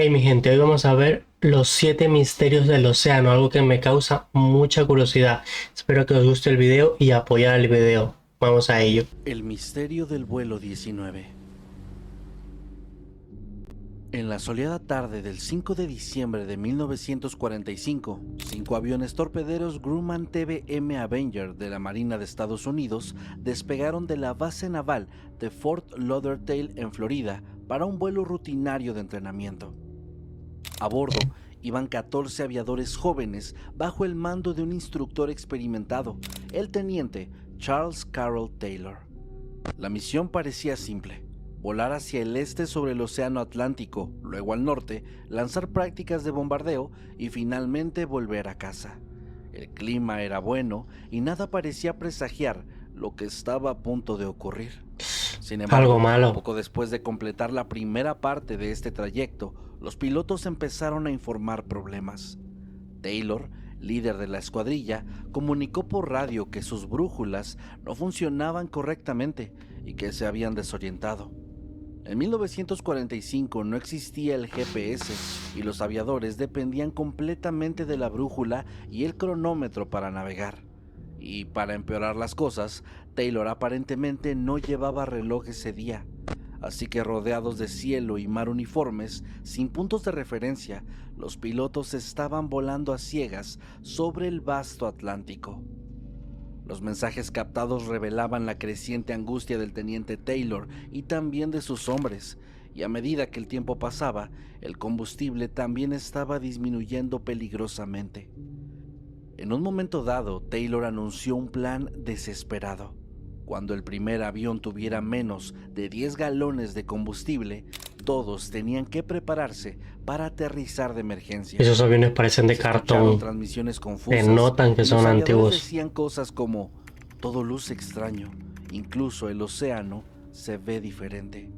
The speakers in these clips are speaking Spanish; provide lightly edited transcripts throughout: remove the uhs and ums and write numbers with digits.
Hey mi gente, hoy vamos a ver los 7 misterios del océano, algo que me causa mucha curiosidad. Espero que os guste el video y apoyar el video. Vamos a ello. El misterio del vuelo 19. En la soleada tarde del 5 de diciembre de 1945, 5 aviones torpederos Grumman TBM Avenger de la Marina de Estados Unidos despegaron de la base naval de Fort Lauderdale en Florida para un vuelo rutinario de entrenamiento. A bordo iban 14 aviadores jóvenes bajo el mando de un instructor experimentado, el teniente Charles Carroll Taylor. La misión parecía simple: volar hacia el este sobre el océano Atlántico, luego al norte, lanzar prácticas de bombardeo y finalmente volver a casa. El clima era bueno y nada parecía presagiar lo que estaba a punto de ocurrir. Sin Algo embargo, malo. poco después de completar la primera parte de este trayecto, los pilotos empezaron a informar problemas. Taylor, líder de la escuadrilla, comunicó por radio que sus brújulas no funcionaban correctamente y que se habían desorientado. En 1945 no existía el GPS y los aviadores dependían completamente de la brújula y el cronómetro para navegar. Y para empeorar las cosas, Taylor aparentemente no llevaba reloj ese día. Así que, rodeados de cielo y mar uniformes, sin puntos de referencia, los pilotos estaban volando a ciegas sobre el vasto Atlántico. Los mensajes captados revelaban la creciente angustia del teniente Taylor y también de sus hombres, y a medida que el tiempo pasaba, el combustible también estaba disminuyendo peligrosamente. En un momento dado, Taylor anunció un plan desesperado. Cuando el primer avión tuviera menos de 10 galones de combustible, todos tenían que prepararse para aterrizar de emergencia. Esos aviones parecen de Se escucharon cartón. transmisiones Se confusas notan que y los son aviadores antiguos. decían cosas como: todo luce extraño, incluso el océano se ve diferente.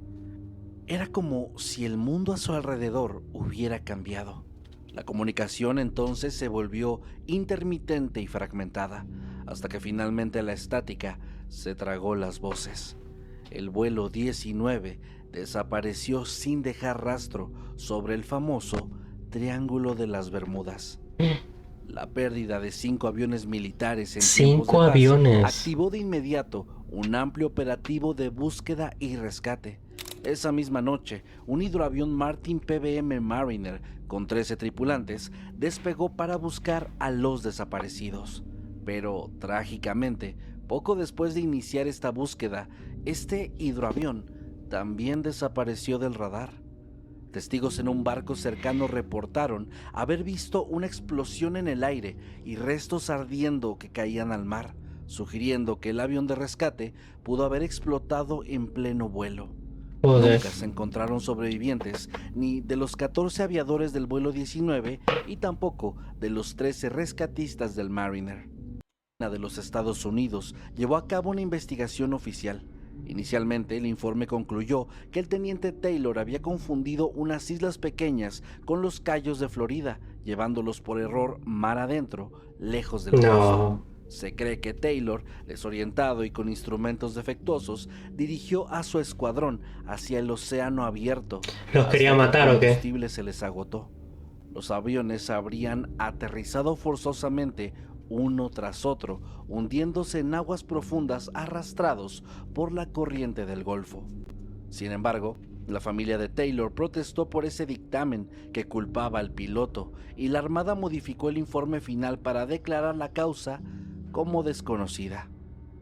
Era como si el mundo a su alrededor hubiera cambiado. La comunicación entonces se volvió intermitente y fragmentada, hasta que finalmente la estática se tragó las voces. El vuelo 19 desapareció sin dejar rastro sobre el famoso Triángulo de las Bermudas. La pérdida de 5 aviones militares en tiempos de 5 paz aviones. activó de inmediato un amplio operativo de búsqueda y rescate. Esa misma noche, un hidroavión Martin PBM Mariner con 13 tripulantes despegó para buscar a los desaparecidos. Pero, trágicamente, poco después de iniciar esta búsqueda, este hidroavión también desapareció del radar. Testigos en un barco cercano reportaron haber visto una explosión en el aire y restos ardiendo que caían al mar, sugiriendo que el avión de rescate pudo haber explotado en pleno vuelo. Joder. Nunca se encontraron sobrevivientes ni de los 14 aviadores del vuelo 19 y tampoco de los 13 rescatistas del Mariner. La de los Estados Unidos llevó a cabo una investigación oficial. Inicialmente, el informe concluyó que el teniente Taylor había confundido unas islas pequeñas con los Cayos de Florida, llevándolos por error mar adentro, lejos de la costa. No. Se cree que Taylor, desorientado y con instrumentos defectuosos, dirigió a su escuadrón hacia el océano abierto, ¿Los hasta quería que el matar o qué? combustible se les agotó. Los aviones habrían aterrizado forzosamente uno tras otro, hundiéndose en aguas profundas arrastrados por la corriente del Golfo. Sin embargo, la familia de Taylor protestó por ese dictamen que culpaba al piloto, y la Armada modificó el informe final para declarar la causa como desconocida.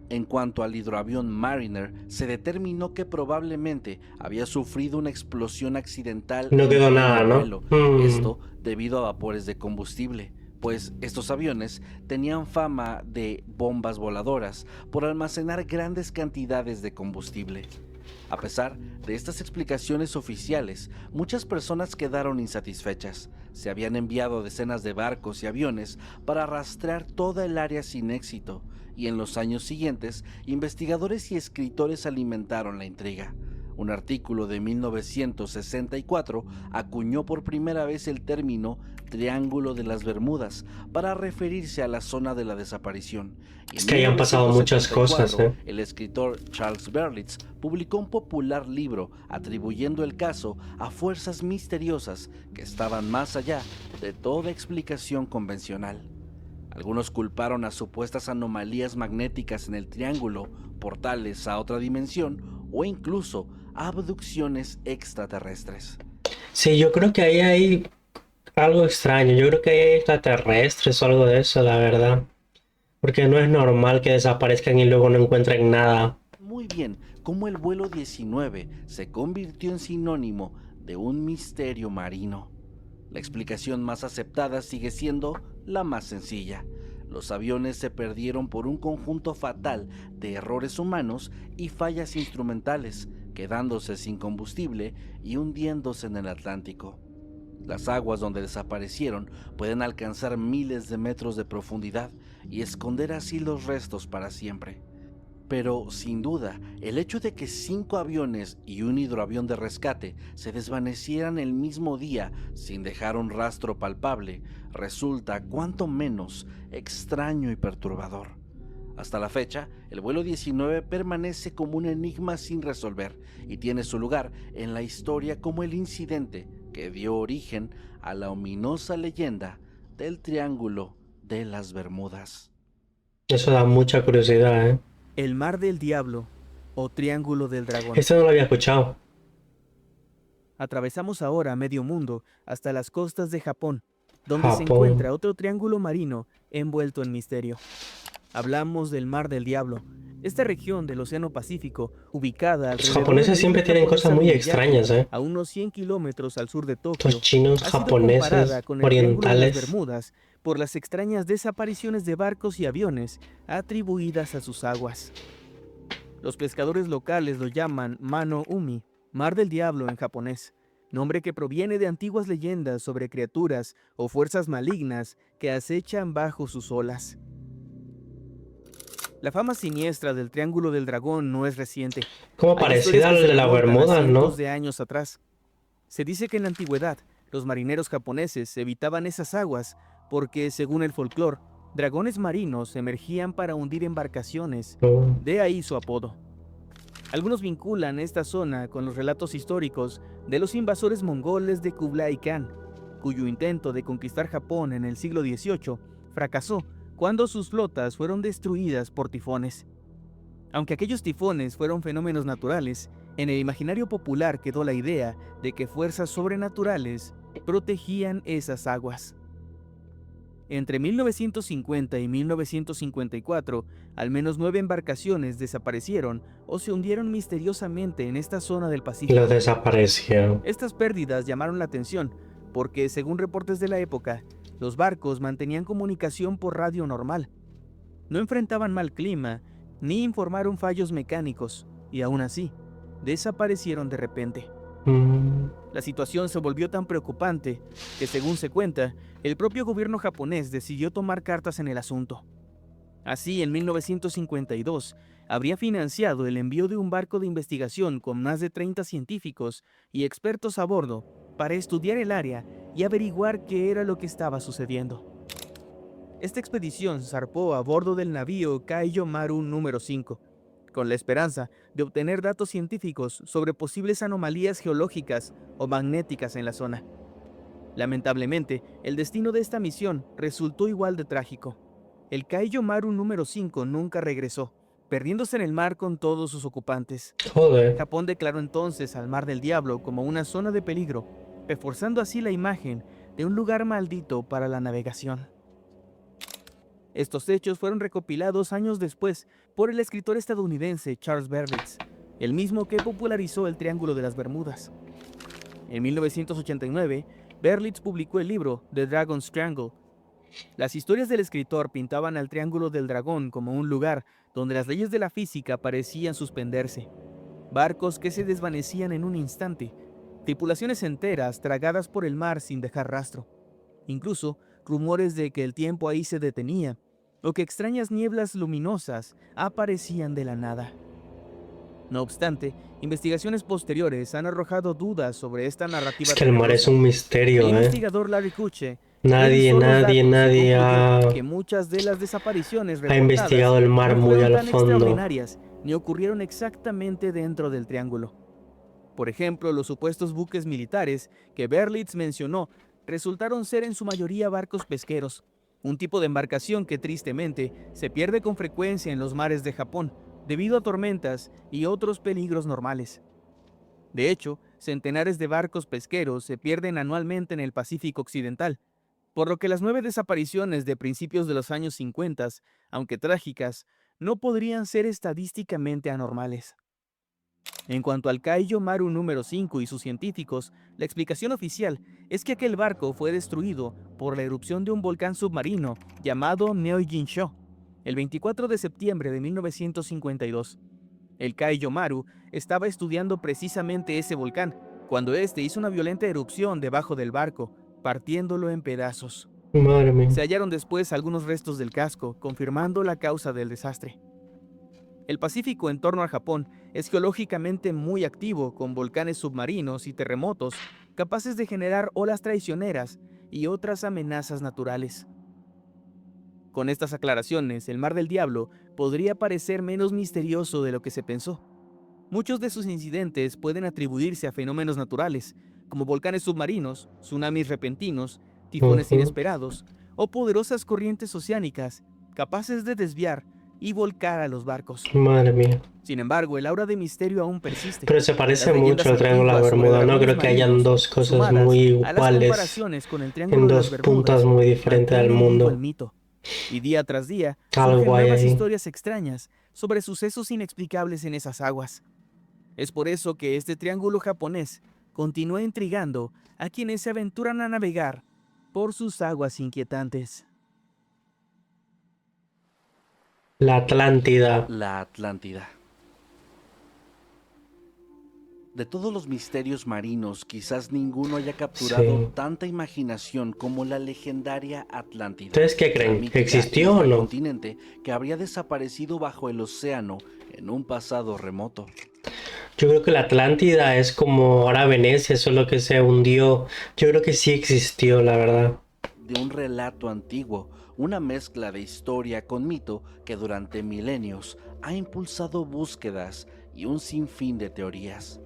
En cuanto al hidroavión Mariner, se determinó que probablemente había sufrido una explosión accidental No en quedó pleno nada, ¿no? vuelo, esto debido a vapores de combustible, pues estos aviones tenían fama de bombas voladoras por almacenar grandes cantidades de combustible. A pesar de estas explicaciones oficiales, muchas personas quedaron insatisfechas. Se habían enviado decenas de barcos y aviones para rastrear toda el área sin éxito, y en los años siguientes, investigadores y escritores alimentaron la intriga. Un artículo de 1964 acuñó por primera vez el término Triángulo de las Bermudas para referirse a la zona de la desaparición. Y Es en que hayan pasado muchas cosas, 1974, el escritor Charles Berlitz publicó un popular libro atribuyendo el caso a fuerzas misteriosas que estaban más allá de toda explicación convencional. Algunos culparon a supuestas anomalías magnéticas en el triángulo, portales a otra dimensión o incluso abducciones extraterrestres. Sí, yo creo que ahí hay algo extraño. Yo creo que hay extraterrestres o algo de eso, la verdad. Porque no es normal que desaparezcan y luego no encuentren nada. Muy bien, cómo el vuelo 19 se convirtió en sinónimo de un misterio marino. La explicación más aceptada sigue siendo la más sencilla. Los aviones se perdieron por un conjunto fatal de errores humanos y fallas instrumentales, quedándose sin combustible y hundiéndose en el Atlántico. Las aguas donde desaparecieron pueden alcanzar miles de metros de profundidad y esconder así los restos para siempre. Pero, sin duda, el hecho de que 5 aviones y un hidroavión de rescate se desvanecieran el mismo día sin dejar un rastro palpable resulta cuanto menos extraño y perturbador. Hasta la fecha, el vuelo 19 permanece como un enigma sin resolver y tiene su lugar en la historia como el incidente que dio origen a la ominosa leyenda del Triángulo de las Bermudas. Eso da mucha curiosidad, ¿eh? El Mar del Diablo o Triángulo del Dragón. Esto no lo había escuchado. Atravesamos ahora medio mundo hasta las costas de Japón, donde se Japón. encuentra otro triángulo marino envuelto en misterio. Hablamos del Mar del Diablo, esta región del Océano Pacífico, ubicada Los alrededor japoneses de la siempre isla tienen japonesa cosas muy de Miyako, extrañas, ¿eh? a unos 100 kilómetros al sur de Tokio, Estos chinos, ha sido japoneses, comparada con el Triángulo de las orientales. Bermudas por las extrañas desapariciones de barcos y aviones atribuidas a sus aguas. Los pescadores locales lo llaman Mano Umi, Mar del Diablo en japonés, nombre que proviene de antiguas leyendas sobre criaturas o fuerzas malignas que acechan bajo sus olas. La fama siniestra del Triángulo del Dragón no es reciente. Como Hay parecida historias al que se de las remontan a Bermudas, cientos ¿no? de años atrás. Se dice que en la antigüedad, los marineros japoneses evitaban esas aguas porque, según el folclore, dragones marinos emergían para hundir embarcaciones, No. de ahí su apodo. Algunos vinculan esta zona con los relatos históricos de los invasores mongoles de Kublai Khan, cuyo intento de conquistar Japón en el siglo XVIII fracasó cuando sus flotas fueron destruidas por tifones. Aunque aquellos tifones fueron fenómenos naturales, en el imaginario popular quedó la idea de que fuerzas sobrenaturales protegían esas aguas. Entre 1950 y 1954, al menos 9 embarcaciones desaparecieron o se hundieron misteriosamente en esta zona del Pacífico. Los desaparecieron. Estas pérdidas llamaron la atención porque, según reportes de la época, los barcos mantenían comunicación por radio normal. No enfrentaban mal clima ni informaron fallos mecánicos y aún así, desaparecieron de repente. La situación se volvió tan preocupante que, según se cuenta, el propio gobierno japonés decidió tomar cartas en el asunto. Así, en 1952, habría financiado el envío de un barco de investigación con más de 30 científicos y expertos a bordo para estudiar el área y averiguar qué era lo que estaba sucediendo. Esta expedición zarpó a bordo del navío Kaiyo Maru número 5, con la esperanza de obtener datos científicos sobre posibles anomalías geológicas o magnéticas en la zona. Lamentablemente, el destino de esta misión resultó igual de trágico. El Kaiyo Maru número 5 nunca regresó, perdiéndose en el mar con todos sus ocupantes. Joder. Japón declaró entonces al Mar del Diablo como una zona de peligro, reforzando así la imagen de un lugar maldito para la navegación. Estos hechos fueron recopilados años después por el escritor estadounidense Charles Berlitz, el mismo que popularizó el Triángulo de las Bermudas. En 1989, Berlitz publicó el libro The Dragon's Triangle. Las historias del escritor pintaban al Triángulo del Dragón como un lugar donde las leyes de la física parecían suspenderse. Barcos que se desvanecían en un instante, tripulaciones enteras tragadas por el mar sin dejar rastro. Incluso rumores de que el tiempo ahí se detenía o que extrañas nieblas luminosas aparecían de la nada. No obstante, investigaciones posteriores han arrojado dudas sobre esta narrativa Es que el mar es tenebrosa. un El misterio, ¿eh? investigador Larry Kuche Nadie, revisó los nadie, datos y nadie concluyó ha, que muchas de las desapariciones ha reportadas investigado el mar no muy fueron al tan fondo. extraordinarias ni ocurrieron exactamente dentro del triángulo. Por ejemplo, los supuestos buques militares que Berlitz mencionó resultaron ser en su mayoría barcos pesqueros, un tipo de embarcación que tristemente se pierde con frecuencia en los mares de Japón debido a tormentas y otros peligros normales. De hecho, centenares de barcos pesqueros se pierden anualmente en el Pacífico Occidental, por lo que las 9 desapariciones de principios de los años 50, aunque trágicas, no podrían ser estadísticamente anormales. En cuanto al Kaiyo Maru número 5 y sus científicos, la explicación oficial es que aquel barco fue destruido por la erupción de un volcán submarino llamado Neojinsho, el 24 de septiembre de 1952. El Kaiyo Maru estaba estudiando precisamente ese volcán, cuando este hizo una violenta erupción debajo del barco, partiéndolo en pedazos. Madre mía. Se hallaron después algunos restos del casco, confirmando la causa del desastre. El Pacífico en torno a Japón es geológicamente muy activo, con volcanes submarinos y terremotos capaces de generar olas traicioneras y otras amenazas naturales. Con estas aclaraciones, el Mar del Diablo podría parecer menos misterioso de lo que se pensó. Muchos de sus incidentes pueden atribuirse a fenómenos naturales, como volcanes submarinos, tsunamis repentinos, tifones Ujú. inesperados o poderosas corrientes oceánicas capaces de desviar y volcar a los barcos. Madre mía. Sin embargo, el aura de misterio aún persiste. Pero se parece Las leyendas mucho al Triángulo de las antiguas sobre Bermudas. No dragones creo que hayan marinos, dos cosas sumadas muy a las iguales comparaciones con el Triángulo en de las dos puntas Bermudas, muy diferentes del mantienen vivo el mundo. mito. Y día tras día Algo surgen hay nuevas ahí. historias extrañas sobre sucesos inexplicables en esas aguas. Es por eso que este triángulo japonés continúa intrigando a quienes se aventuran a navegar por sus aguas inquietantes. La Atlántida. La Atlántida. De todos los misterios marinos, quizás ninguno haya capturado Sí. tanta imaginación como la legendaria Atlántida. ¿Ustedes qué La creen? mítica ¿Existió o isla no? continente que habría desaparecido bajo el océano en un pasado remoto. Yo creo que la Atlántida es como ahora Venecia, solo que se hundió. Yo creo que sí existió, la verdad. De un relato antiguo, una mezcla de historia con mito que durante milenios ha impulsado búsquedas y un sinfín de teorías.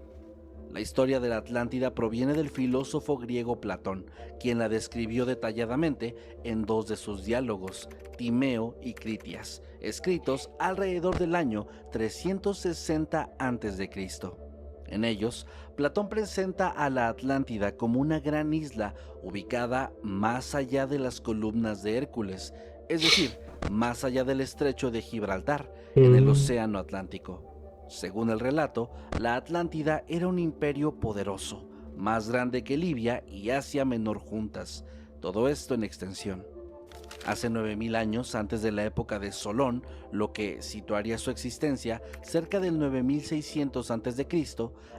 La historia de la Atlántida proviene del filósofo griego Platón, quien la describió detalladamente en 2 de sus diálogos, Timeo y Critias, escritos alrededor del año 360 a.C. En ellos, Platón presenta a la Atlántida como una gran isla ubicada más allá de las columnas de Hércules, es decir, más allá del estrecho de Gibraltar, en el océano Atlántico. Según el relato, la Atlántida era un imperio poderoso, más grande que Libia y Asia Menor juntas, todo esto en extensión. Hace 9000 años, antes de la época de Solón, lo que situaría su existencia cerca del 9600 a.C.,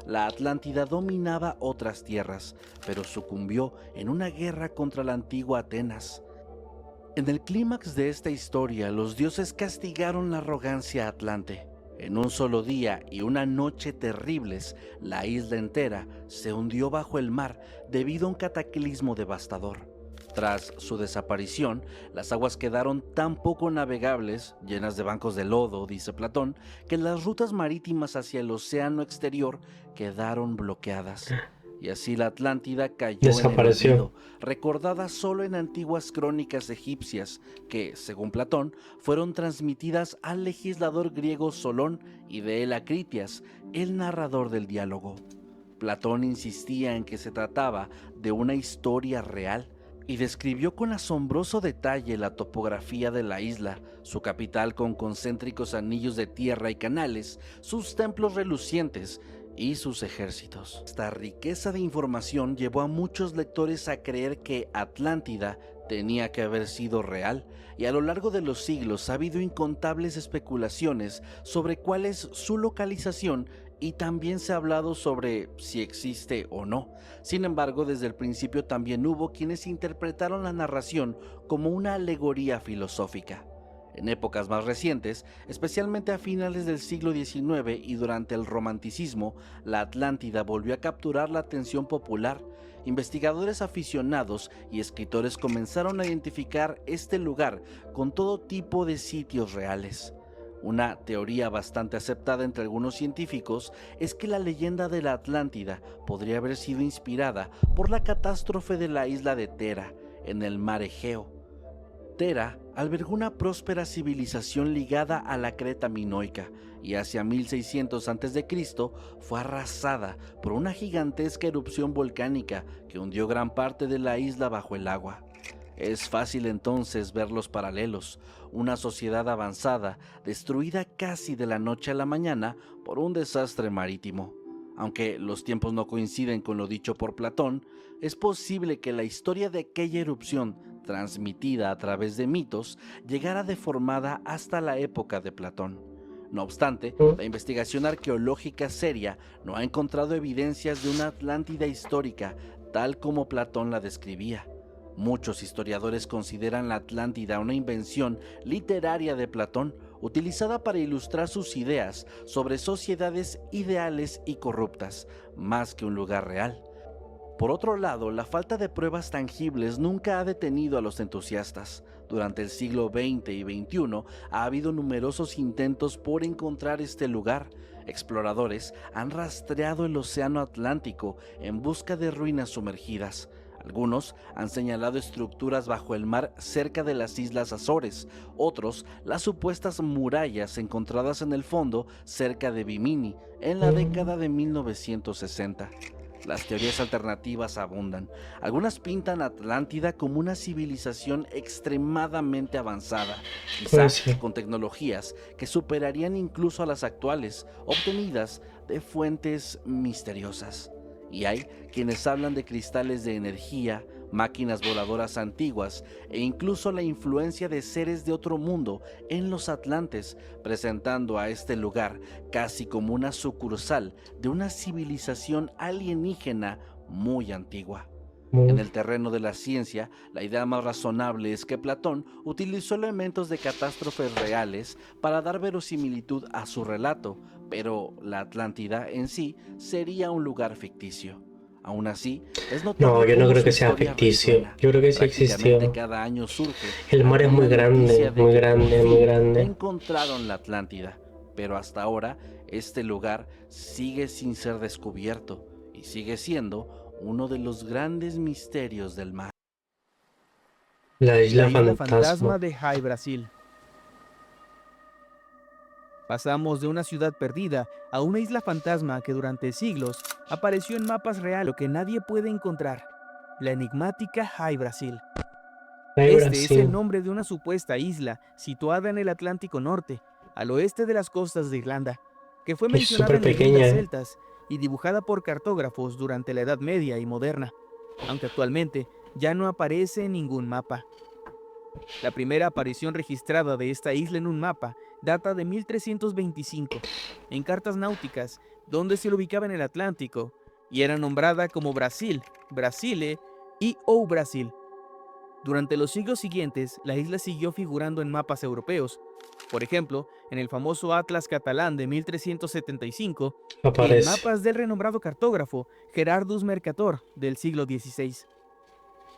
la Atlántida dominaba otras tierras, pero sucumbió en una guerra contra la antigua Atenas. En el clímax de esta historia, los dioses castigaron la arrogancia atlante. En un solo día y una noche terribles, la isla entera se hundió bajo el mar debido a un cataclismo devastador. Tras su desaparición, las aguas quedaron tan poco navegables, llenas de bancos de lodo, dice Platón, que las rutas marítimas hacia el océano exterior quedaron bloqueadas. Y así la Atlántida cayó Desapareció. en el olvido, recordada solo en antiguas crónicas egipcias que, según Platón, fueron transmitidas al legislador griego Solón y de él a Critias, el narrador del diálogo. Platón insistía en que se trataba de una historia real y describió con asombroso detalle la topografía de la isla, su capital con concéntricos anillos de tierra y canales, sus templos relucientes y sus ejércitos. Esta riqueza de información llevó a muchos lectores a creer que Atlántida tenía que haber sido real, y a lo largo de los siglos ha habido incontables especulaciones sobre cuál es su localización, y también se ha hablado sobre si existe o no. Sin embargo, desde el principio también hubo quienes interpretaron la narración como una alegoría filosófica. En épocas más recientes, especialmente a finales del siglo XIX y durante el Romanticismo, la Atlántida volvió a capturar la atención popular. Investigadores aficionados y escritores comenzaron a identificar este lugar con todo tipo de sitios reales. Una teoría bastante aceptada entre algunos científicos es que la leyenda de la Atlántida podría haber sido inspirada por la catástrofe de la isla de Tera, en el mar Egeo. Tera albergó una próspera civilización ligada a la Creta minoica y hacia 1600 a.C. fue arrasada por una gigantesca erupción volcánica que hundió gran parte de la isla bajo el agua. Es fácil entonces ver los paralelos, una sociedad avanzada destruida casi de la noche a la mañana por un desastre marítimo. Aunque los tiempos no coinciden con lo dicho por Platón, es posible que la historia de aquella erupción, transmitida a través de mitos, llegara deformada hasta la época de Platón. No obstante, la investigación arqueológica seria no ha encontrado evidencias de una Atlántida histórica tal como Platón la describía. Muchos historiadores consideran la Atlántida una invención literaria de Platón, utilizada para ilustrar sus ideas sobre sociedades ideales y corruptas, más que un lugar real. Por otro lado, la falta de pruebas tangibles nunca ha detenido a los entusiastas. Durante el siglo XX y XXI ha habido numerosos intentos por encontrar este lugar. Exploradores han rastreado el océano Atlántico en busca de ruinas sumergidas. Algunos han señalado estructuras bajo el mar cerca de las Islas Azores, otros las supuestas murallas encontradas en el fondo cerca de Bimini en la década de 1960. Las teorías alternativas abundan. Algunas pintan a Atlántida como una civilización extremadamente avanzada, quizá con tecnologías que superarían incluso a las actuales, obtenidas de fuentes misteriosas. Y hay quienes hablan de cristales de energía, máquinas voladoras antiguas e incluso la influencia de seres de otro mundo en los atlantes, presentando a este lugar casi como una sucursal de una civilización alienígena muy antigua. En el terreno de la ciencia, la idea más razonable es que Platón utilizó elementos de catástrofes reales para dar verosimilitud a su relato, pero la Atlántida en sí sería un lugar ficticio. Aún así, es notable No, yo no cómo creo su que sea historia ficticio. resuena. Yo creo que sí Prácticamente existió. cada año surge El mar es muy alguna noticia grande, de muy que por grande, muy fin grande. encontraron la Atlántida, pero hasta ahora este lugar sigue sin ser descubierto y sigue siendo uno de los grandes misterios del mar. La La isla isla fantasma. fantasma de Jai, Brasil. Pasamos de una ciudad perdida a una isla fantasma que durante siglos apareció en mapas reales, lo que nadie puede encontrar. La enigmática Jai, Brasil. Ay, Este es el Brasil. nombre de una supuesta isla situada en el Atlántico Norte, al oeste de las costas de Irlanda, que fue Es mencionada súper en leyendas pequeña. celtas y dibujada por cartógrafos durante la Edad Media y moderna, aunque actualmente ya no aparece en ningún mapa. La primera aparición registrada de esta isla en un mapa data de 1325, en cartas náuticas, donde se lo ubicaba en el Atlántico, y era nombrada como Brasil, Brasile y ou Brasil. Durante los siglos siguientes, la isla siguió figurando en mapas europeos, por ejemplo, en el famoso Atlas catalán de 1375 y en Aparece. mapas del renombrado cartógrafo Gerardus Mercator del siglo XVI.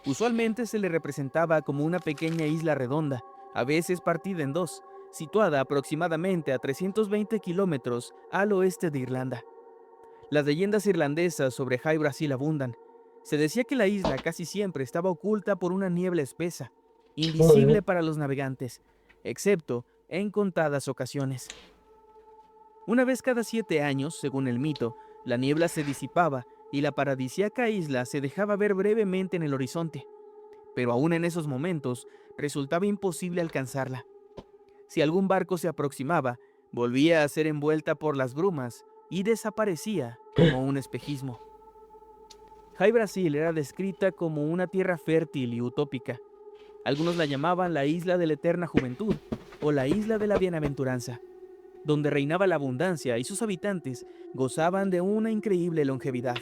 Usualmente se le representaba como una pequeña isla redonda, a veces partida en dos, situada aproximadamente a 320 kilómetros al oeste de Irlanda. Las leyendas irlandesas sobre Jai Brasil abundan. Se decía que la isla casi siempre estaba oculta por una niebla espesa, invisible Joder. para los navegantes, excepto en contadas ocasiones. Una vez cada 7 años, según el mito, la niebla se disipaba y la paradisíaca isla se dejaba ver brevemente en el horizonte, pero aún en esos momentos resultaba imposible alcanzarla. Si algún barco se aproximaba, volvía a ser envuelta por las brumas y desaparecía como un espejismo. Jai Brasil era descrita como una tierra fértil y utópica. Algunos la llamaban la isla de la eterna juventud o la isla de la bienaventuranza, donde reinaba la abundancia y sus habitantes gozaban de una increíble longevidad.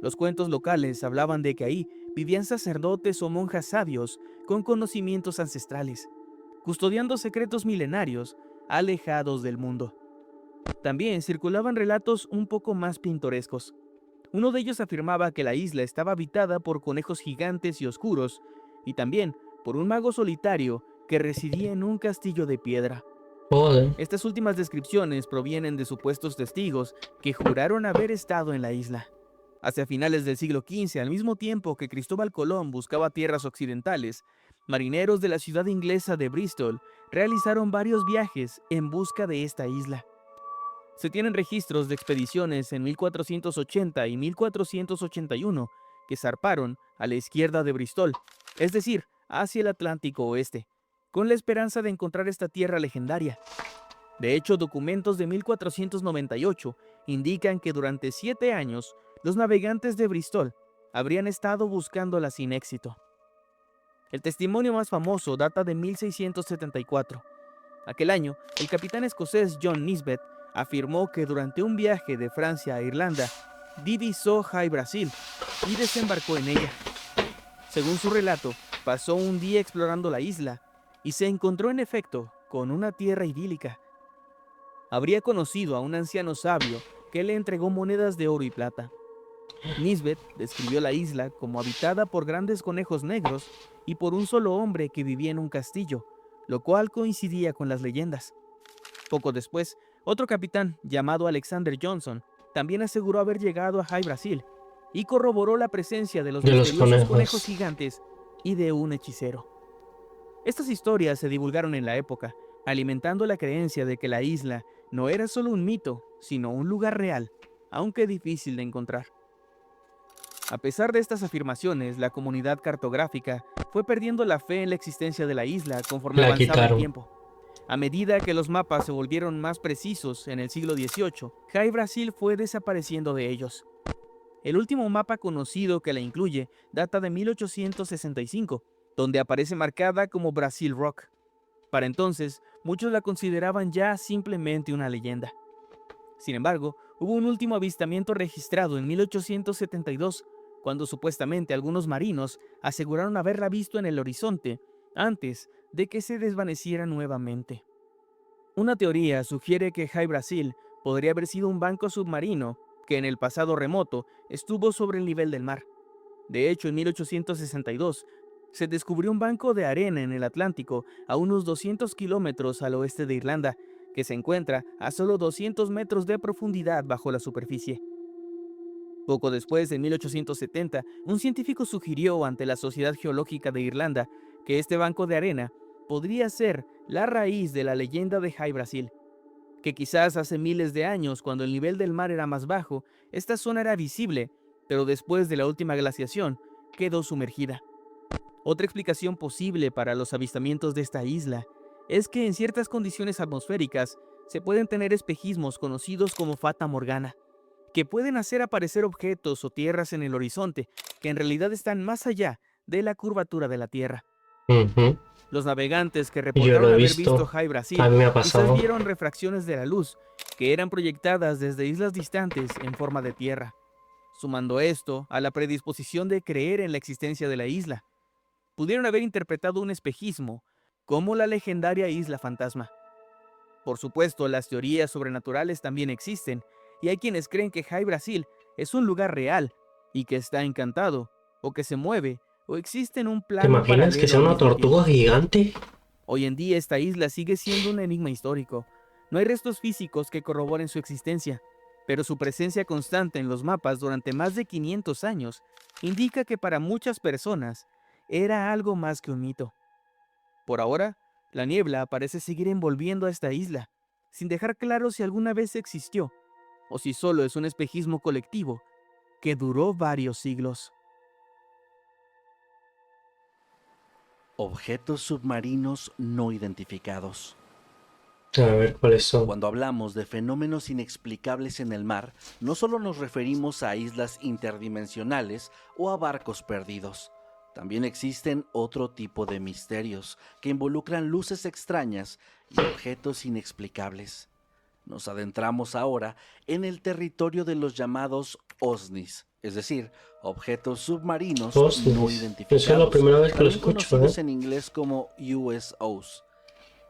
Los cuentos locales hablaban de que ahí vivían sacerdotes o monjas sabios con conocimientos ancestrales. custodiando secretos milenarios alejados del mundo. También circulaban relatos un poco más pintorescos. Uno de ellos afirmaba que la isla estaba habitada por conejos gigantes y oscuros, y también por un mago solitario que residía en un castillo de piedra. Joder. Estas últimas descripciones provienen de supuestos testigos que juraron haber estado en la isla. Hacia finales del siglo XV, al mismo tiempo que Cristóbal Colón buscaba tierras occidentales, marineros de la ciudad inglesa de Bristol realizaron varios viajes en busca de esta isla. Se tienen registros de expediciones en 1480 y 1481 que zarparon a la izquierda de Bristol, es decir, hacia el Atlántico Oeste, con la esperanza de encontrar esta tierra legendaria. De hecho, documentos de 1498 indican que durante 7 años los navegantes de Bristol habrían estado buscándola sin éxito. El testimonio más famoso data de 1674. Aquel año, el capitán escocés John Nisbet afirmó que durante un viaje de Francia a Irlanda, divisó High Brasil y desembarcó en ella. Según su relato, pasó un día explorando la isla y se encontró en efecto con una tierra idílica. Habría conocido a un anciano sabio que le entregó monedas de oro y plata. Nisbet describió la isla como habitada por grandes conejos negros y por un solo hombre que vivía en un castillo, lo cual coincidía con las leyendas. Poco después, otro capitán llamado Alexander Johnson también aseguró haber llegado a High Brasil y corroboró la presencia de los misteriosos conejos gigantes y de un hechicero. Estas historias se divulgaron en la época, alimentando la creencia de que la isla no era solo un mito, sino un lugar real, aunque difícil de encontrar. A pesar de estas afirmaciones, la comunidad cartográfica fue perdiendo la fe en la existencia de la isla conforme avanzaba el tiempo. A medida que los mapas se volvieron más precisos en el siglo XVIII, High Brasil fue desapareciendo de ellos. El último mapa conocido que la incluye data de 1865, donde aparece marcada como Brasil Rock. Para entonces, muchos la consideraban ya simplemente una leyenda. Sin embargo, hubo un último avistamiento registrado en 1872, cuando supuestamente algunos marinos aseguraron haberla visto en el horizonte antes de que se desvaneciera nuevamente. Una teoría sugiere que High Brasil podría haber sido un banco submarino que en el pasado remoto estuvo sobre el nivel del mar. De hecho, en 1862 se descubrió un banco de arena en el Atlántico a unos 200 kilómetros al oeste de Irlanda, que se encuentra a solo 200 metros de profundidad bajo la superficie. Poco después, en 1870, un científico sugirió ante la Sociedad Geológica de Irlanda que este banco de arena podría ser la raíz de la leyenda de High Brasil, que quizás hace miles de años, cuando el nivel del mar era más bajo, esta zona era visible, pero después de la última glaciación, quedó sumergida. Otra explicación posible para los avistamientos de esta isla es que en ciertas condiciones atmosféricas se pueden tener espejismos conocidos como Fata Morgana, que pueden hacer aparecer objetos o tierras en el horizonte que en realidad están más allá de la curvatura de la Tierra. Los navegantes que reportaron haber visto High Brasil quizás vieron refracciones de la luz que eran proyectadas desde islas distantes en forma de tierra, sumando esto a la predisposición de creer en la existencia de la isla. Pudieron haber interpretado un espejismo como la legendaria isla fantasma. Por supuesto, las teorías sobrenaturales también existen, y hay quienes creen que High Brasil es un lugar real y que está encantado, o que se mueve, o existe en un plano paralelo. ¿Te imaginas que sea una tortuga gigante? Hoy en día esta isla sigue siendo un enigma histórico. No hay restos físicos que corroboren su existencia, pero su presencia constante en los mapas durante más de 500 años indica que para muchas personas era algo más que un mito. Por ahora, la niebla parece seguir envolviendo a esta isla, sin dejar claro si alguna vez existió, o si solo es un espejismo colectivo que duró varios siglos. Objetos submarinos no identificados. A ver, ¿cuáles son? Cuando hablamos de fenómenos inexplicables en el mar, no solo nos referimos a islas interdimensionales o a barcos perdidos. También existen otro tipo de misterios que involucran luces extrañas y objetos inexplicables. Nos adentramos ahora en el territorio de los llamados OSNIs, es decir, objetos submarinos no identificados. Esa es la primera vez que lo escucho, conocidos en inglés como USOs.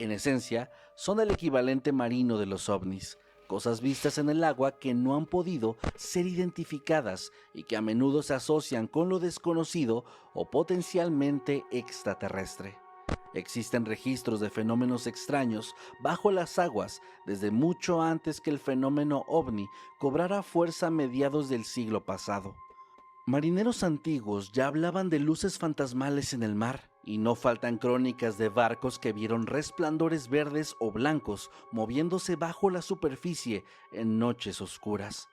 En esencia, son el equivalente marino de los ovnis, cosas vistas en el agua que no han podido ser identificadas y que a menudo se asocian con lo desconocido o potencialmente extraterrestre. Existen registros de fenómenos extraños bajo las aguas desde mucho antes que el fenómeno ovni cobrara fuerza a mediados del siglo pasado. Marineros antiguos ya hablaban de luces fantasmales en el mar, y no faltan crónicas de barcos que vieron resplandores verdes o blancos moviéndose bajo la superficie en noches oscuras.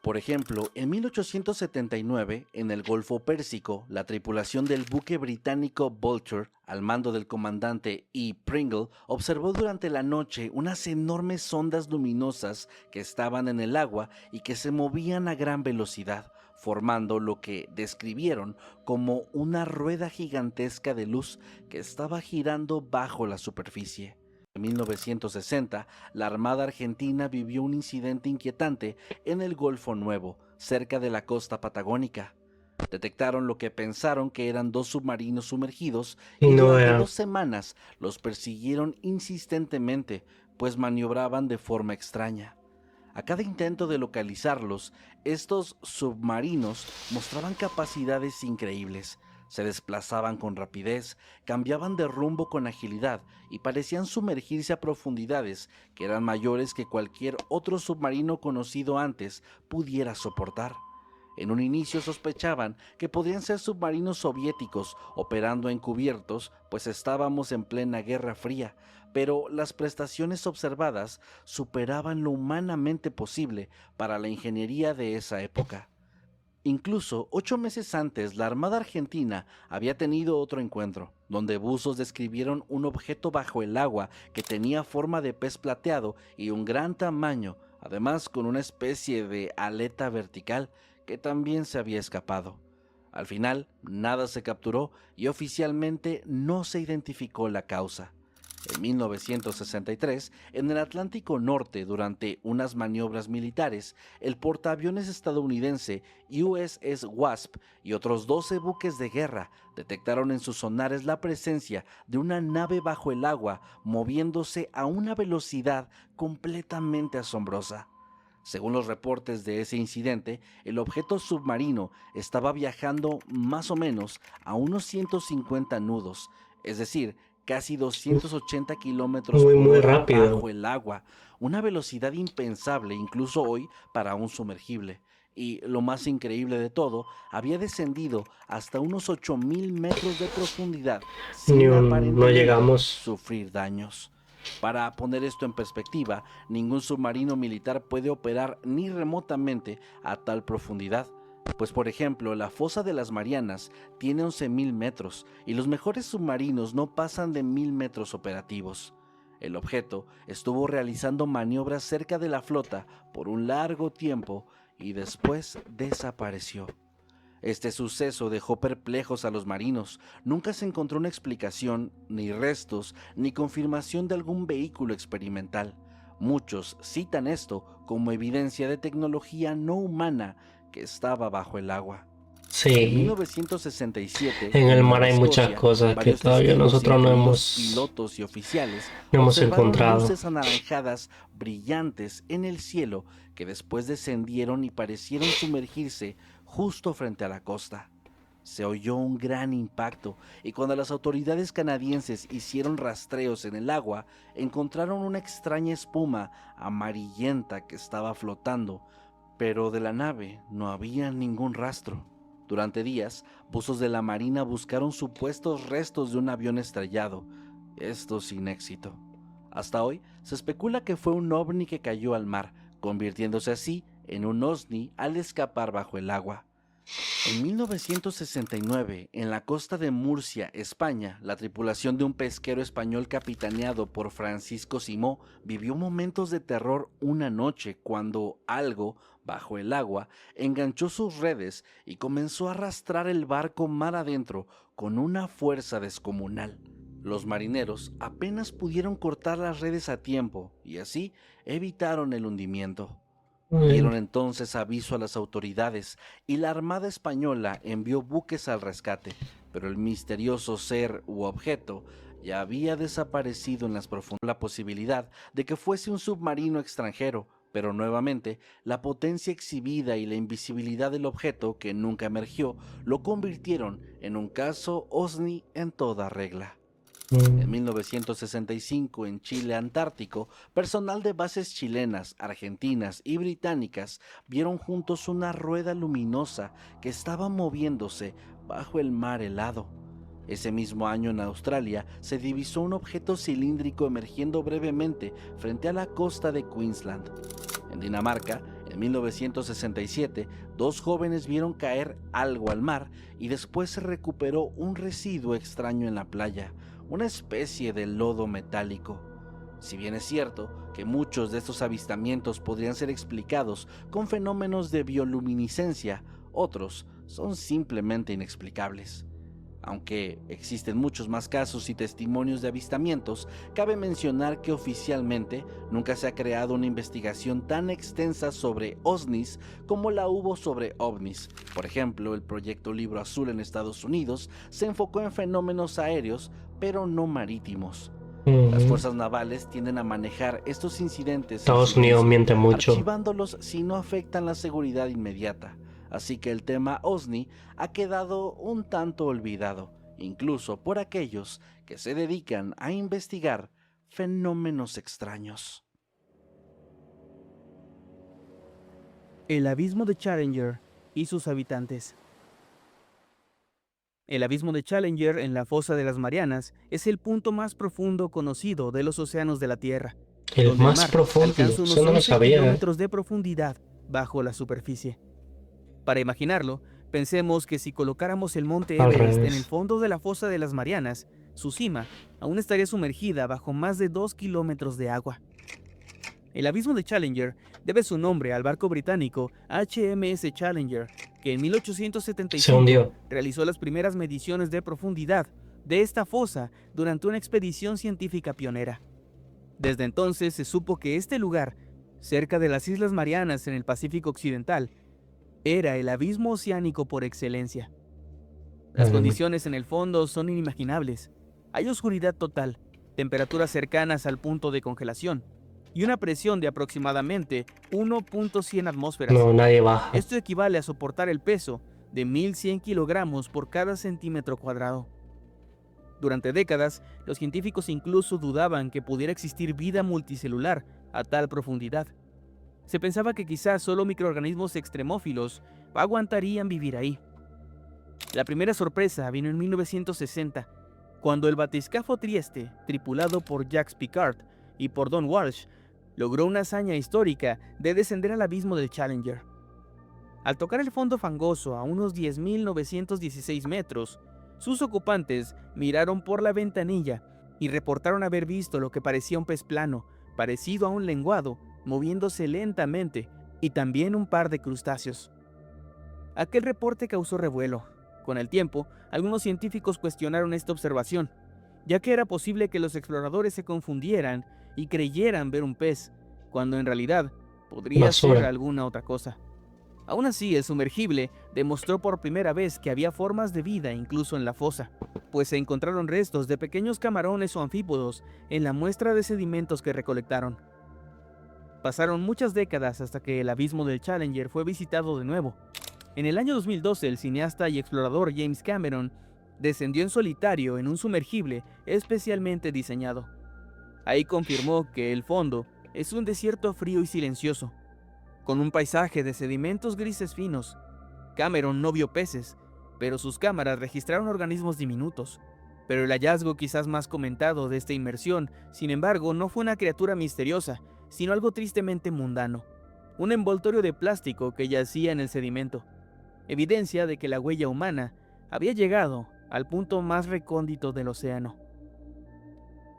Por ejemplo, en 1879, en el Golfo Pérsico, la tripulación del buque británico Vulture, al mando del comandante E. Pringle, observó durante la noche unas enormes ondas luminosas que estaban en el agua y que se movían a gran velocidad, formando lo que describieron como una rueda gigantesca de luz que estaba girando bajo la superficie. En 1960, la Armada Argentina vivió un incidente inquietante en el Golfo Nuevo, cerca de la costa patagónica. Detectaron lo que pensaron que eran 2 submarinos sumergidos Y y no durante era. 2 semanas los persiguieron insistentemente, pues maniobraban de forma extraña. A cada intento de localizarlos, estos submarinos mostraban capacidades increíbles. Se desplazaban con rapidez, cambiaban de rumbo con agilidad y parecían sumergirse a profundidades que eran mayores que cualquier otro submarino conocido antes pudiera soportar. En un inicio sospechaban que podrían ser submarinos soviéticos operando encubiertos, pues estábamos en plena Guerra Fría, pero las prestaciones observadas superaban lo humanamente posible para la ingeniería de esa época. Incluso 8 meses antes, la Armada Argentina había tenido otro encuentro, donde buzos describieron un objeto bajo el agua que tenía forma de pez plateado y un gran tamaño, además con una especie de aleta vertical que también se había escapado. Al final, nada se capturó y oficialmente no se identificó la causa. En 1963, en el Atlántico Norte, durante unas maniobras militares, el portaaviones estadounidense USS Wasp y otros 12 buques de guerra detectaron en sus sonares la presencia de una nave bajo el agua moviéndose a una velocidad completamente asombrosa. Según los reportes de ese incidente, el objeto submarino estaba viajando más o menos a unos 150 nudos, es decir, casi 280 kilómetros por Muy hora rápido. bajo el agua, una velocidad impensable incluso hoy para un sumergible. Y lo más increíble de todo, había descendido hasta unos 8.000 metros de profundidad sin No aparentemente llegamos. sufrir daños. Para poner esto en perspectiva, ningún submarino militar puede operar ni remotamente a tal profundidad. Pues por ejemplo, la fosa de las Marianas tiene 11.000 metros y los mejores submarinos no pasan de 1.000 metros operativos. El objeto estuvo realizando maniobras cerca de la flota por un largo tiempo y después desapareció. Este suceso dejó perplejos a los marinos. Nunca se encontró una explicación, ni restos, ni confirmación de algún vehículo experimental. Muchos citan esto como evidencia de tecnología no humana que estaba bajo el agua. En Sí, 1967, en el en mar Nueva hay muchas Escocia, cosas que varios todavía testigos, nosotros no incluidos hemos, pilotos y oficiales, no hemos observaron encontrado. luces anaranjadas brillantes en el cielo que después descendieron y parecieron sumergirse justo frente a la costa. Se oyó un gran impacto y cuando las autoridades canadienses hicieron rastreos en el agua, encontraron una extraña espuma amarillenta que estaba flotando, pero de la nave no había ningún rastro. Durante días, buzos de la Marina buscaron supuestos restos de un avión estrellado, esto sin éxito. Hasta hoy, se especula que fue un ovni que cayó al mar, convirtiéndose así en un OSNI al escapar bajo el agua. En 1969, en la costa de Murcia, España, la tripulación de un pesquero español capitaneado por Francisco Simó vivió momentos de terror una noche cuando algo, bajo el agua, enganchó sus redes y comenzó a arrastrar el barco mar adentro con una fuerza descomunal. Los marineros apenas pudieron cortar las redes a tiempo y así evitaron el hundimiento. Dieron entonces aviso a las autoridades y la Armada Española envió buques al rescate, pero el misterioso ser u objeto y había desaparecido en las profundidades. La posibilidad de que fuese un submarino extranjero, pero nuevamente la potencia exhibida y la invisibilidad del objeto, que nunca emergió, lo convirtieron en un caso OVNI en toda regla. En 1965, en Chile Antártico, personal de bases chilenas, argentinas y británicas vieron juntos una rueda luminosa que estaba moviéndose bajo el mar helado. Ese mismo año, en Australia, se divisó un objeto cilíndrico emergiendo brevemente frente a la costa de Queensland. En Dinamarca, en 1967, 2 jóvenes vieron caer algo al mar y después se recuperó un residuo extraño en la playa, una especie de lodo metálico. Si bien es cierto que muchos de estos avistamientos podrían ser explicados con fenómenos de bioluminiscencia, otros son simplemente inexplicables. Aunque existen muchos más casos y testimonios de avistamientos, cabe mencionar que oficialmente nunca se ha creado una investigación tan extensa sobre OSNIs como la hubo sobre OVNIs. Por ejemplo, el proyecto Libro Azul en Estados Unidos se enfocó en fenómenos aéreos, pero no marítimos. Las fuerzas navales tienden a manejar estos incidentes Estados Unidos miente mucho. archivándolos si no afectan la seguridad inmediata. Así que el tema OVNI ha quedado un tanto olvidado, incluso por aquellos que se dedican a investigar fenómenos extraños. El abismo de Challenger y sus habitantes. El abismo de Challenger en la fosa de las Marianas es el punto más profundo conocido de los océanos de la Tierra. El donde más mar profundo, alcanza unos eso no lo 11 sabía. kilómetros de profundidad bajo la superficie. Para imaginarlo, pensemos que si colocáramos el monte Al Everest en revés. el fondo de la fosa de las Marianas, su cima aún estaría sumergida bajo más de 2 kilómetros de agua. El abismo de Challenger debe su nombre al barco británico HMS Challenger, que en Se 1875 hundió. realizó las primeras mediciones de profundidad de esta fosa durante una expedición científica pionera. Desde entonces se supo que este lugar, cerca de las Islas Marianas en el Pacífico Occidental, era el abismo oceánico por excelencia. Las condiciones en el fondo son inimaginables. Hay oscuridad total, temperaturas cercanas al punto de congelación y una presión de aproximadamente 1.100 atmósferas. No, nadie baja. Esto equivale a soportar el peso de 1.100 kilogramos por cada centímetro cuadrado. Durante décadas, los científicos incluso dudaban que pudiera existir vida multicelular a tal profundidad. Se pensaba que quizás solo microorganismos extremófilos aguantarían vivir ahí. La primera sorpresa vino en 1960, cuando el batiscafo Trieste, tripulado por Jacques Piccard y por Don Walsh, logró una hazaña histórica de descender al abismo del Challenger. Al tocar el fondo fangoso a unos 10.916 metros, sus ocupantes miraron por la ventanilla y reportaron haber visto lo que parecía un pez plano, parecido a un lenguado, moviéndose lentamente, y también un par de crustáceos. Aquel reporte causó revuelo. Con el tiempo, algunos científicos cuestionaron esta observación, ya que era posible que los exploradores se confundieran y creyeran ver un pez, cuando en realidad podría ser alguna otra cosa. Aún así, el sumergible demostró por primera vez que había formas de vida incluso en la fosa, pues se encontraron restos de pequeños camarones o anfípodos en la muestra de sedimentos que recolectaron. Pasaron muchas décadas hasta que el abismo del Challenger fue visitado de nuevo. En el año 2012, el cineasta y explorador James Cameron descendió en solitario en un sumergible especialmente diseñado. Ahí confirmó que el fondo es un desierto frío y silencioso, con un paisaje de sedimentos grises finos. Cameron no vio peces, pero sus cámaras registraron organismos diminutos. Pero el hallazgo quizás más comentado de esta inmersión, sin embargo, no fue una criatura misteriosa, sino algo tristemente mundano. Un envoltorio de plástico que yacía en el sedimento. Evidencia de que la huella humana había llegado al punto más recóndito del océano.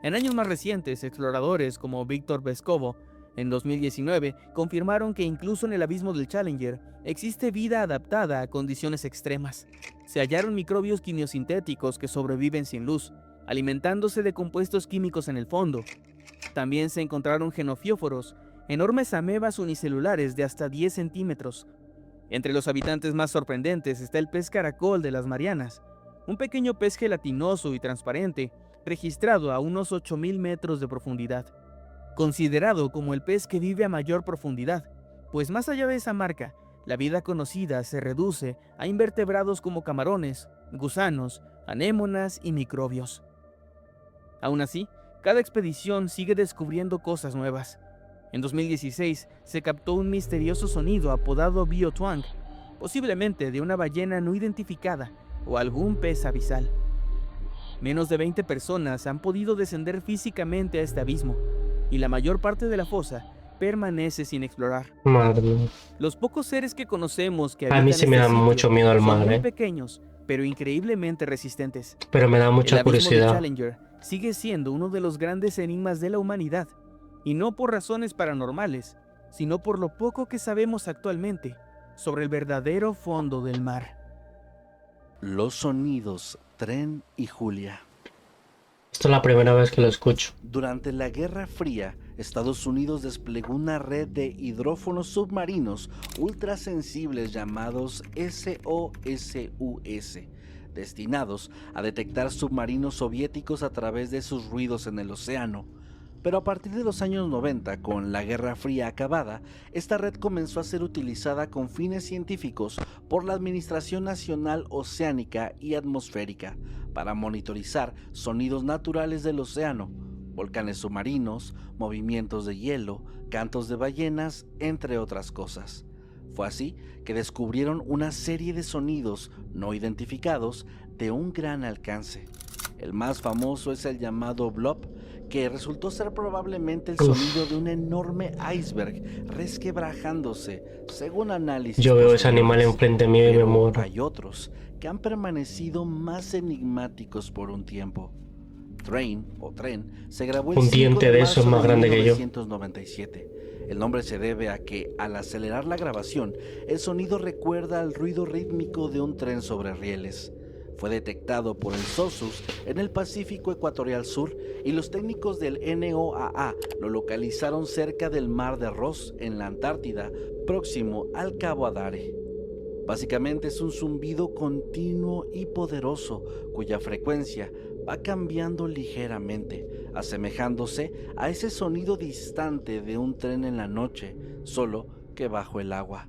En años más recientes, exploradores como Víctor Vescovo, en 2019, confirmaron que incluso en el abismo del Challenger existe vida adaptada a condiciones extremas. Se hallaron microbios quimiosintéticos que sobreviven sin luz, alimentándose de compuestos químicos en el fondo. También se encontraron xenofióforos, enormes amebas unicelulares de hasta 10 centímetros. Entre los habitantes más sorprendentes está el pez caracol de las Marianas, un pequeño pez gelatinoso y transparente, registrado a unos 8.000 metros de profundidad, considerado como el pez que vive a mayor profundidad, pues más allá de esa marca, la vida conocida se reduce a invertebrados como camarones, gusanos, anémonas y microbios. Aún así, cada expedición sigue descubriendo cosas nuevas. En 2016 se captó un misterioso sonido apodado biotwang, posiblemente de una ballena no identificada o algún pez abisal. Menos de 20 personas han podido descender físicamente a este abismo, y la mayor parte de la fosa permanece sin explorar. Madre mía. Los pocos seres que conocemos que A habitan mí sí me este da sitio mucho miedo al son mar, muy ¿eh? pequeños, pero increíblemente resistentes. Pero me da El mucha abismo de curiosidad. Challenger sigue siendo uno de los grandes enigmas de la humanidad, y no por razones paranormales, sino por lo poco que sabemos actualmente sobre el verdadero fondo del mar. Los sonidos Tren y Julia. Esto es la primera vez que lo escucho. Durante la Guerra Fría, Estados Unidos desplegó una red de hidrófonos submarinos ultrasensibles llamados SOSUS, destinados a detectar submarinos soviéticos a través de sus ruidos en el océano. Pero a partir de los años 90, con la Guerra Fría acabada, esta red comenzó a ser utilizada con fines científicos por la Administración Nacional Oceánica y Atmosférica para monitorizar sonidos naturales del océano, volcanes submarinos, movimientos de hielo, cantos de ballenas, entre otras cosas. Fue así que descubrieron una serie de sonidos no identificados de un gran alcance. El más famoso es el llamado blob, que resultó ser probablemente el sonido de un enorme iceberg resquebrajándose, según análisis Yo veo ese animal posteriores. enfrente mío y me Pero muero. hay otros que han permanecido más enigmáticos por un tiempo. Train o Tren se grabó el Un 5 diente de eso es marzo más grande que yo. 1997. El nombre se debe a que, al acelerar la grabación, el sonido recuerda al ruido rítmico de un tren sobre rieles. Fue detectado por el SOSUS en el Pacífico Ecuatorial Sur y los técnicos del NOAA lo localizaron cerca del Mar de Ross, en la Antártida, próximo al Cabo Adare. Básicamente es un zumbido continuo y poderoso, cuya frecuencia va cambiando ligeramente, asemejándose a ese sonido distante de un tren en la noche, solo que bajo el agua.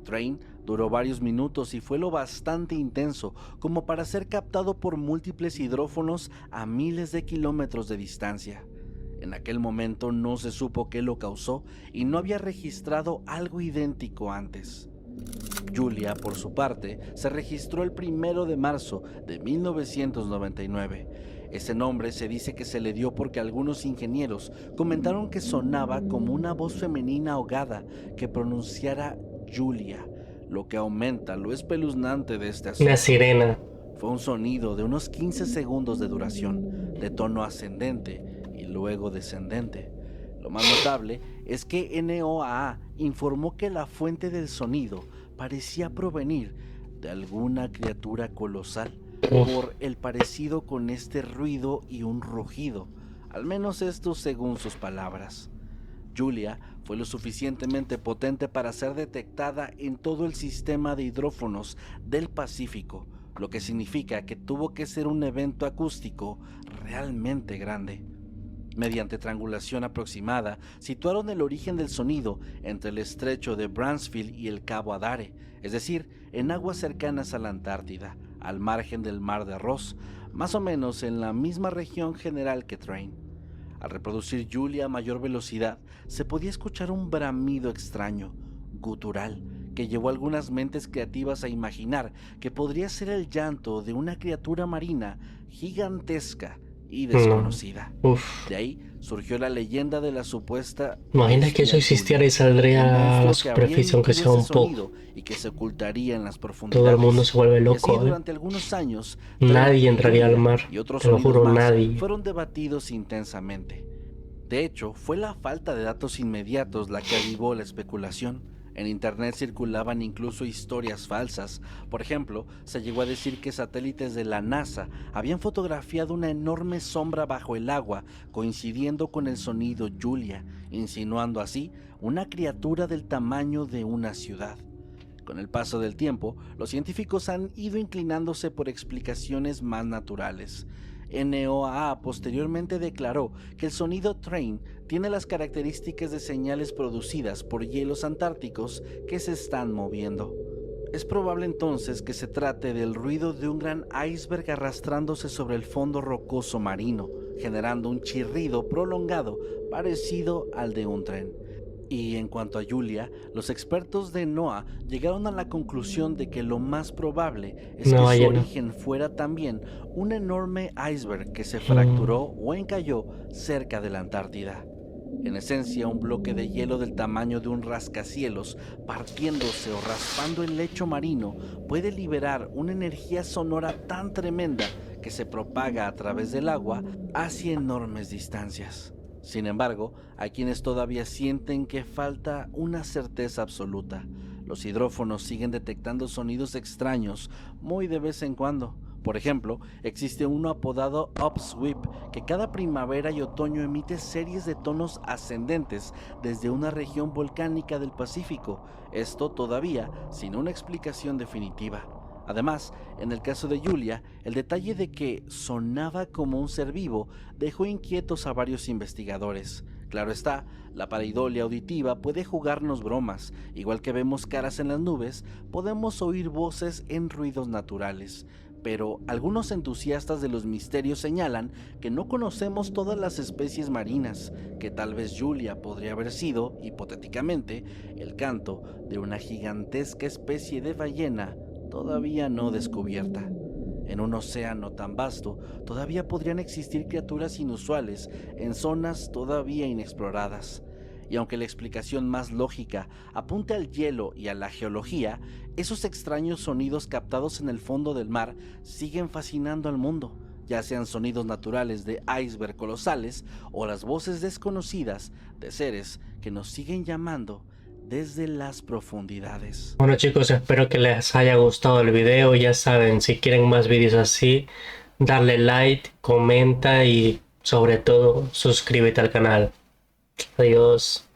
Train duró varios minutos y fue lo bastante intenso como para ser captado por múltiples hidrófonos a miles de kilómetros de distancia. En aquel momento no se supo qué lo causó y no había registrado algo idéntico antes. Julia, por su parte, se registró el 1 de marzo de 1999. Ese nombre se dice que se le dio porque algunos ingenieros comentaron que sonaba como una voz femenina ahogada que pronunciara Julia, lo que aumenta lo espeluznante de este asunto. Una sirena. Fue un sonido de unos 15 segundos de duración, de tono ascendente y luego descendente. Lo más notable es que NOAA informó que la fuente del sonido parecía provenir de alguna criatura colosal por el parecido con este ruido y un rugido, al menos esto según sus palabras. Julia fue lo suficientemente potente para ser detectada en todo el sistema de hidrófonos del Pacífico, lo que significa que tuvo que ser un evento acústico realmente grande. Mediante triangulación aproximada, situaron el origen del sonido entre el estrecho de Bransfield y el Cabo Adare, es decir, en aguas cercanas a la Antártida, al margen del Mar de Ross, más o menos en la misma región general que Train. Al reproducir Julia a mayor velocidad, se podía escuchar un bramido extraño, gutural, que llevó a algunas mentes creativas a imaginar que podría ser el llanto de una criatura marina gigantesca y desconocida. Uf. De ahí surgió la leyenda de la supuesta... Imagina que eso existiera y saldría a la superficie, aunque sea un poco. Y que se ocultaría en las profundidades. Todo el mundo se vuelve Y así, loco, ¿eh? durante algunos años, Nadie entraría al mar, y otros te lo juro, sonidos más nadie. fueron debatidos intensamente. De hecho, fue la falta de datos inmediatos la que avivó la especulación. En internet circulaban incluso historias falsas. Por ejemplo, se llegó a decir que satélites de la NASA habían fotografiado una enorme sombra bajo el agua, coincidiendo con el sonido Julia, insinuando así una criatura del tamaño de una ciudad. Con el paso del tiempo, los científicos han ido inclinándose por explicaciones más naturales. NOAA posteriormente declaró que el sonido Train tiene las características de señales producidas por hielos antárticos que se están moviendo. Es probable entonces que se trate del ruido de un gran iceberg arrastrándose sobre el fondo rocoso marino, generando un chirrido prolongado parecido al de un tren. Y en cuanto a Julia, los expertos de NOAA llegaron a la conclusión de que lo más probable es No, que su lleno. origen fuera también un enorme iceberg que se fracturó o encalló cerca de la Antártida. En esencia, un bloque de hielo del tamaño de un rascacielos, partiéndose o raspando el lecho marino, puede liberar una energía sonora tan tremenda que se propaga a través del agua hacia enormes distancias. Sin embargo, hay quienes todavía sienten que falta una certeza absoluta. Los hidrófonos siguen detectando sonidos extraños muy de vez en cuando. Por ejemplo, existe uno apodado Upsweep, que cada primavera y otoño emite series de tonos ascendentes desde una región volcánica del Pacífico, esto todavía sin una explicación definitiva. Además, en el caso de Julia, el detalle de que sonaba como un ser vivo dejó inquietos a varios investigadores. Claro está, la pareidolia auditiva puede jugarnos bromas. Igual que vemos caras en las nubes, podemos oír voces en ruidos naturales. Pero algunos entusiastas de los misterios señalan que no conocemos todas las especies marinas, que tal vez Julia podría haber sido, hipotéticamente, el canto de una gigantesca especie de ballena todavía no descubierta. En un océano tan vasto, todavía podrían existir criaturas inusuales en zonas todavía inexploradas. Y aunque la explicación más lógica apunte al hielo y a la geología, esos extraños sonidos captados en el fondo del mar siguen fascinando al mundo, ya sean sonidos naturales de iceberg colosales o las voces desconocidas de seres que nos siguen llamando desde las profundidades. Bueno chicos, espero que les haya gustado el video. Ya saben, si quieren más vídeos así, darle like, comenta y sobre todo suscríbete al canal. Adiós.